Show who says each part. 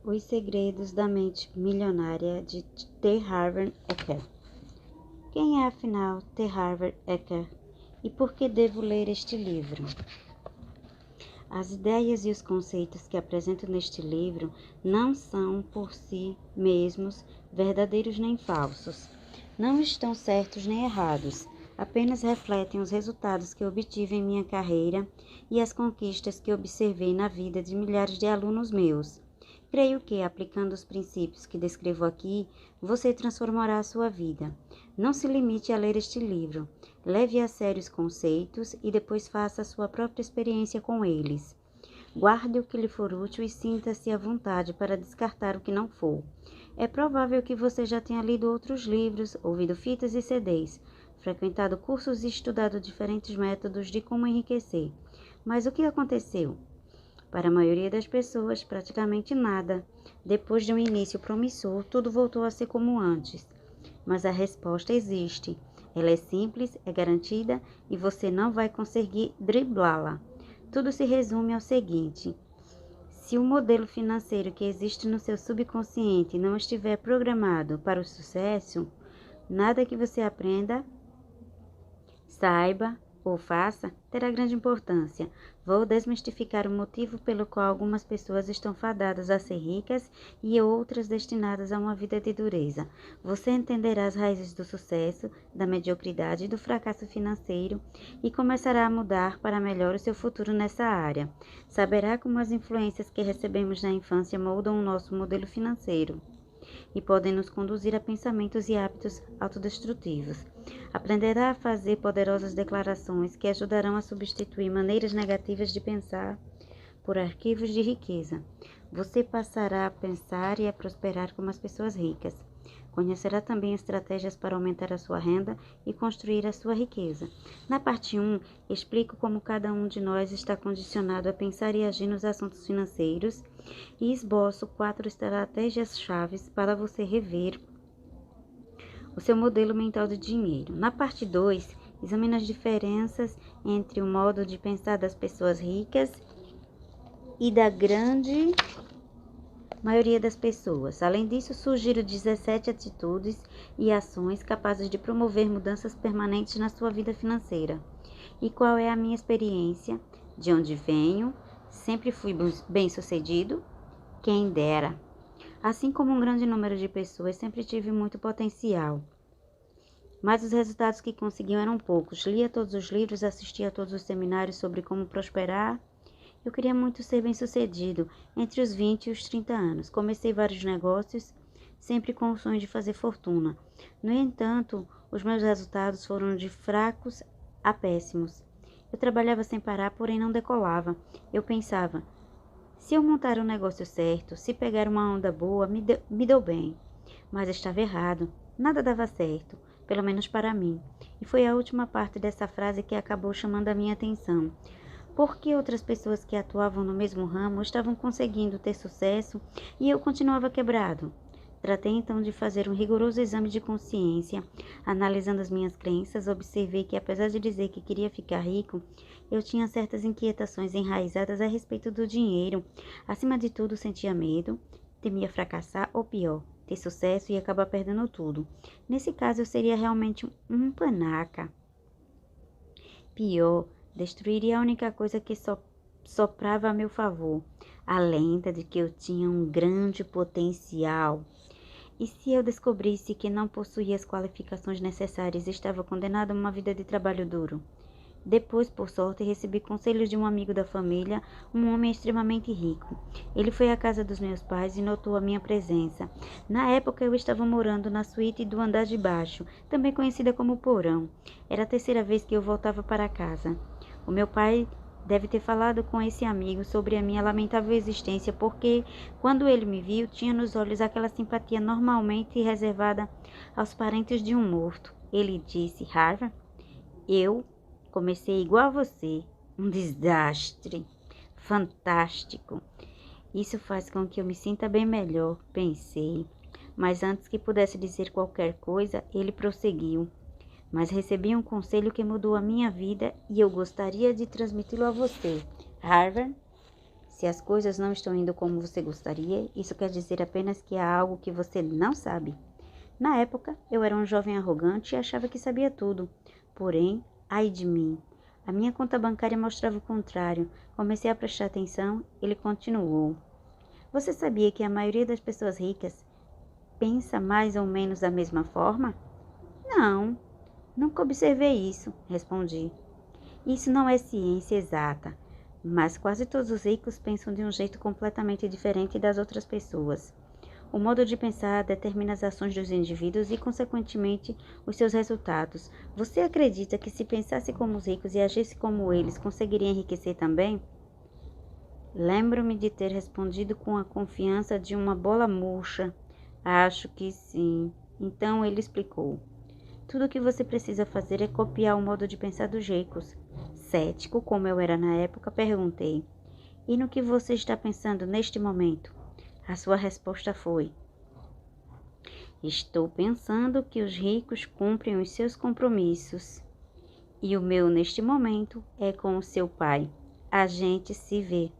Speaker 1: Os Segredos da Mente Milionária, de T. Harv Eker. Quem é, afinal, T. Harv Eker? E por que devo ler este livro? As ideias e os conceitos que apresento neste livro não são, por si mesmos, verdadeiros nem falsos. Não estão certos nem errados. Apenas refletem os resultados que obtive em minha carreira e as conquistas que observei na vida de milhares de alunos meus. Creio que, aplicando os princípios que descrevo aqui, você transformará a sua vida. Não se limite a ler este livro. Leve a sério os conceitos e depois faça a sua própria experiência com eles. Guarde o que lhe for útil e sinta-se à vontade para descartar o que não for. É provável que você já tenha lido outros livros, ouvido fitas e CDs, frequentado cursos e estudado diferentes métodos de como enriquecer. Mas o que aconteceu? Para a maioria das pessoas, praticamente nada. Depois de um início promissor, tudo voltou a ser como antes. Mas a resposta existe. Ela é simples, é garantida e você não vai conseguir driblá-la. Tudo se resume ao seguinte: se o modelo financeiro que existe no seu subconsciente não estiver programado para o sucesso, nada que você aprenda, saiba ou faça terá grande importância. Vou desmistificar o motivo pelo qual algumas pessoas estão fadadas a ser ricas e outras destinadas a uma vida de dureza. Você entenderá as raízes do sucesso, da mediocridade e do fracasso financeiro e começará a mudar para melhor o seu futuro nessa área. Saberá como as influências que recebemos na infância moldam o nosso modelo financeiro e podem nos conduzir a pensamentos e hábitos autodestrutivos. Aprenderá a fazer poderosas declarações que ajudarão a substituir maneiras negativas de pensar por arquivos de riqueza. Você passará a pensar e a prosperar como as pessoas ricas. Conhecerá também estratégias para aumentar a sua renda e construir a sua riqueza. Na parte 1, explico como cada um de nós está condicionado a pensar e agir nos assuntos financeiros e esboço 4 estratégias-chave para você rever o seu modelo mental de dinheiro. Na parte 2, examino as diferenças entre o modo de pensar das pessoas ricas e da grande maioria das pessoas. Além disso, sugiro 17 atitudes e ações capazes de promover mudanças permanentes na sua vida financeira. E qual é a minha experiência? De onde venho? Sempre fui bem-sucedido? Quem dera! Assim como um grande número de pessoas, sempre tive muito potencial. Mas os resultados que conseguiam eram poucos. Lia todos os livros, assistia a todos os seminários sobre como prosperar. Eu queria muito ser bem-sucedido entre os 20 e os 30 anos. Comecei vários negócios, sempre com o sonho de fazer fortuna. No entanto, os meus resultados foram de fracos a péssimos. Eu trabalhava sem parar, porém não decolava. Eu pensava, se eu montar um negócio certo, se pegar uma onda boa, me deu bem. Mas estava errado. Nada dava certo, pelo menos para mim. E foi a última parte dessa frase que acabou chamando a minha atenção. Porque outras pessoas que atuavam no mesmo ramo estavam conseguindo ter sucesso e eu continuava quebrado. Tratei então de fazer um rigoroso exame de consciência. Analisando as minhas crenças, observei que, apesar de dizer que queria ficar rico, eu tinha certas inquietações enraizadas a respeito do dinheiro. Acima de tudo, sentia medo, temia fracassar ou pior, ter sucesso e acabar perdendo tudo. Nesse caso, eu seria realmente um panaca. Pior, destruiria a única coisa que soprava a meu favor, a lenda de que eu tinha um grande potencial. E se eu descobrisse que não possuía as qualificações necessárias e estava condenado a uma vida de trabalho duro? Depois, por sorte, recebi conselhos de um amigo da família, um homem extremamente rico. Ele foi à casa dos meus pais e notou a minha presença. Na época, eu estava morando na suíte do andar de baixo, também conhecida como porão. Era a terceira vez que eu voltava para casa. O meu pai deve ter falado com esse amigo sobre a minha lamentável existência, porque, quando ele me viu, tinha nos olhos aquela simpatia normalmente reservada aos parentes de um morto. Ele disse, Harv, eu comecei igual a você, um desastre, fantástico. Isso faz com que eu me sinta bem melhor, pensei. Mas antes que pudesse dizer qualquer coisa, ele prosseguiu. Mas recebi um conselho que mudou a minha vida e eu gostaria de transmiti-lo a você. Harv, Se as coisas não estão indo como você gostaria, isso quer dizer apenas que há algo que você não sabe. Na época, eu era um jovem arrogante e achava que sabia tudo. Porém, ai de mim. A minha conta bancária mostrava o contrário. Comecei a prestar atenção, ele continuou. Você sabia que a maioria das pessoas ricas pensa mais ou menos da mesma forma? Não, nunca observei isso, respondi. Isso não é ciência exata, mas quase todos os ricos pensam de um jeito completamente diferente das outras pessoas. O modo de pensar determina as ações dos indivíduos e, consequentemente, os seus resultados. Você acredita que se pensasse como os ricos e agisse como eles, conseguiria enriquecer também? Lembro-me de ter respondido com a confiança de uma bola murcha. Acho que sim. Então ele explicou. Tudo o que você precisa fazer é copiar o modo de pensar dos ricos. Cético, como eu era na época, perguntei. E no que você está pensando neste momento? A sua resposta foi: estou pensando que os ricos cumprem os seus compromissos. E o meu neste momento é com o seu pai. A gente se vê.